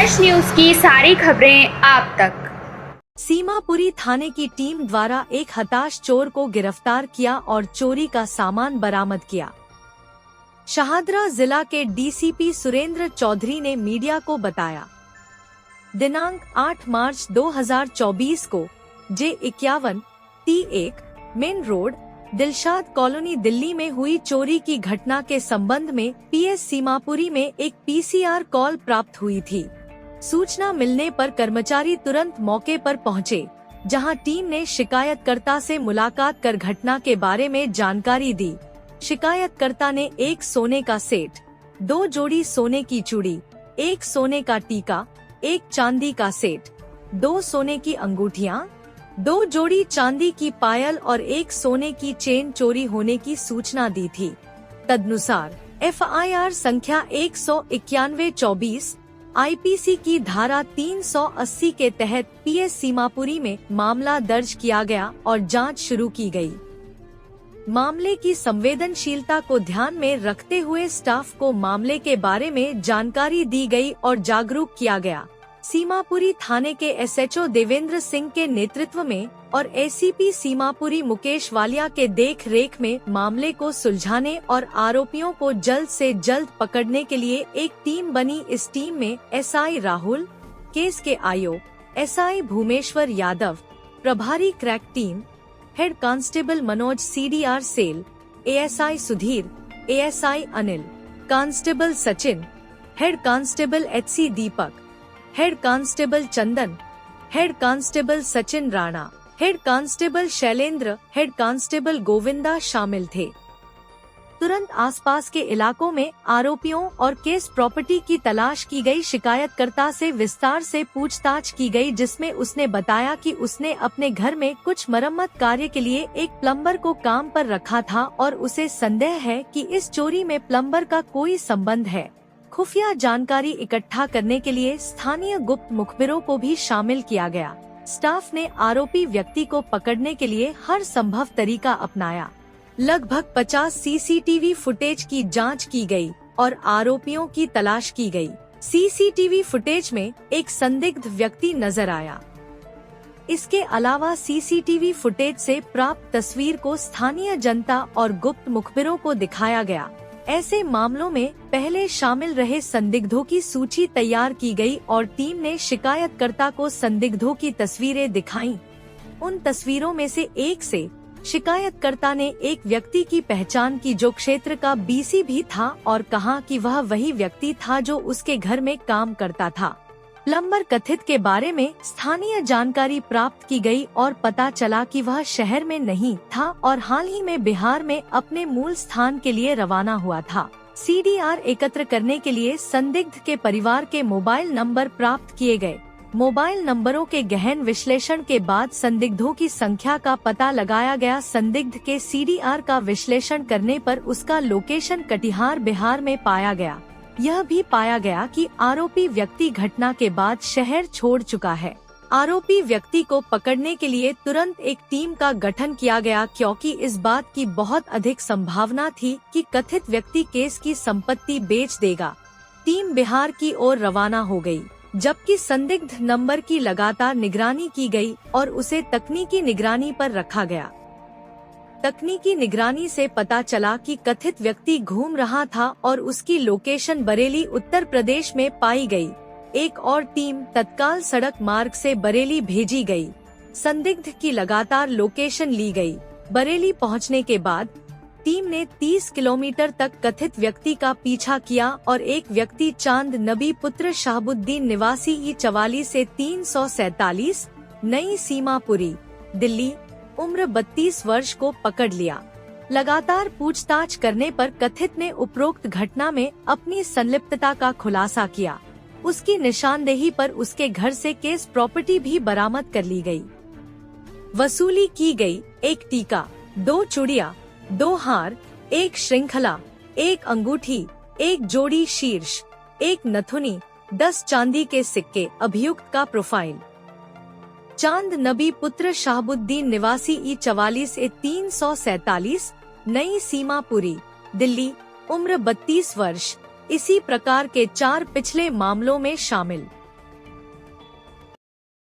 यश news की सारी खबरें आप तक। सीमापुरी थाने की टीम द्वारा एक हताश चोर को गिरफ्तार किया और चोरी का सामान बरामद किया। शाहदरा जिला के डीसीपी सुरेंद्र चौधरी ने मीडिया को बताया, दिनांक 8 मार्च 2024 को J51 T1 main road Dilshad colony Delhi में हुई चोरी की घटना के संबंध में पीएस सीमापुरी में एक पीसीआर कॉल प्राप्त हुई थी। सूचना मिलने पर कर्मचारी तुरंत मौके पर पहुंचे, जहां टीम ने शिकायतकर्ता से मुलाकात कर घटना के बारे में जानकारी दी। शिकायतकर्ता ने एक सोने का सेट, 2 जोड़ी सोने की चूड़ी, 1 सोने का टीका, 1 चांदी का सेट, 2 सोने की अंगूठियां, 2 जोड़ी चांदी की पायल और 1 सोने की चेन चोरी होने की सूचना दी थी। तदनुसार FIR संख्या 191-24 IPC की धारा 380 के तहत पीएस सीमापुरी में मामला दर्ज किया गया और जांच शुरू की गई। मामले की संवेदनशीलता को ध्यान में रखते हुए स्टाफ को मामले के बारे में जानकारी दी गई और जागरूक किया गया। सीमापुरी थाने के SHO देवेंद्र सिंह के नेतृत्व में और ACP सीमापुरी मुकेश वालिया के देख रेख में मामले को सुलझाने और आरोपियों को जल्द से जल्द पकड़ने के लिए एक टीम बनी। इस टीम में SI राहुल, केस के IO, SI भूमेश्वर यादव, प्रभारी crack team, head constable Manoj CDR cell, ASI Sudhir, ASI Anil, constable Sachin, head constable HC Deepak, head constable Chandan, head constable Sachin Rana, head constable Shailendra, head constable Govinda शामिल थे। तुरंत आसपास के इलाकों में आरोपियों और केस प्रॉपर्टी की तलाश की गई। शिकायतकर्ता से विस्तार से पूछताछ की गई, जिसमें उसने बताया कि उसने अपने घर में कुछ मरम्मत कार्य के लिए एक प्लम्बर को काम पर रखा था और उसे संदेह है कि इस चोरी में प्लम्बर का कोई संबंध है। खुफिया जानकारी इकट्ठा करने के लिए स्थानीय गुप्त मुखबिरों को भी शामिल किया गया। स्टाफ ने आरोपी व्यक्ति को पकड़ने के लिए हर संभव तरीका अपनाया। लगभग 50 CCTV फुटेज की जांच की गई और आरोपियों की तलाश की गई। CCTV फुटेज में एक संदिग्ध व्यक्ति नजर आया। इसके अलावा CCTV फुटेज से प्राप्त तस्वीर को स्थानीय जनता और गुप्त मुखबिरों को दिखाया गया। ऐसे मामलों में पहले शामिल रहे संदिग्धों की सूची तैयार की गई और टीम ने शिकायतकर्ता को संदिग्धों की तस्वीरें दिखाईं। उन तस्वीरों में से एक से शिकायतकर्ता ने एक व्यक्ति की पहचान की जो क्षेत्र का BC भी था और कहा कि वह वही व्यक्ति था जो उसके घर में काम करता था। प्लम्बर कथित के बारे में स्थानीय जानकारी प्राप्त की गई और पता चला कि वह शहर में नहीं था और हाल ही में बिहार में अपने मूल स्थान के लिए रवाना हुआ था। CDR एकत्र करने के लिए संदिग्ध के परिवार के मोबाइल नंबर प्राप्त किए गए। मोबाइल नंबरों के गहन विश्लेषण के बाद संदिग्धों की संख्या का पता लगाया गया। संदिग्ध के CDR का विश्लेषण करने पर उसका लोकेशन कटिहार बिहार में पाया गया। यह भी पाया गया कि आरोपी व्यक्ति घटना के बाद शहर छोड़ चुका है। आरोपी व्यक्ति को पकड़ने के लिए तुरंत एक टीम का गठन किया गया, क्योंकि इस बात की बहुत अधिक संभावना थी कि कथित व्यक्ति केस की संपत्ति बेच देगा। टीम बिहार की ओर रवाना हो गई, जबकि संदिग्ध नंबर की लगातार निगरानी की गई और उसे तकनीकी निगरानी पर रखा गया। तकनीकी निगरानी से पता चला कि कथित व्यक्ति घूम रहा था और उसकी लोकेशन बरेली उत्तर प्रदेश में पाई गई। एक और टीम तत्काल सड़क मार्ग से बरेली भेजी गई। संदिग्ध की लगातार लोकेशन ली गई। बरेली पहुंचने के बाद टीम ने 30 किलोमीटर तक कथित व्यक्ति का पीछा किया और एक व्यक्ति चांद नबी पुत्र शाहबुद्दीन निवासी E44 से 347 नई सीमापुरी दिल्ली उम्र 32 वर्ष को पकड़ लिया। लगातार पूछताछ करने पर कथित ने उपरोक्त घटना में अपनी संलिप्तता का खुलासा किया। उसकी निशानदेही पर उसके घर से केस प्रॉपर्टी भी बरामद कर ली गई। वसूली की गई। एक टीका, 2 चूड़ियां, 2 हार, 1 श्रृंखला, 1 अंगूठी, 1 जोड़ी शीर्ष, 1 नथुनी, 10 चांदी के सिक्के। अभियुक्त का प्रोफाइल: चांद नबी पुत्र शाहबुद्दीन निवासी E44 से 347 नई सीमापुरी दिल्ली उम्र 32 वर्ष। इसी प्रकार के 4 पिछले मामलों में शामिल।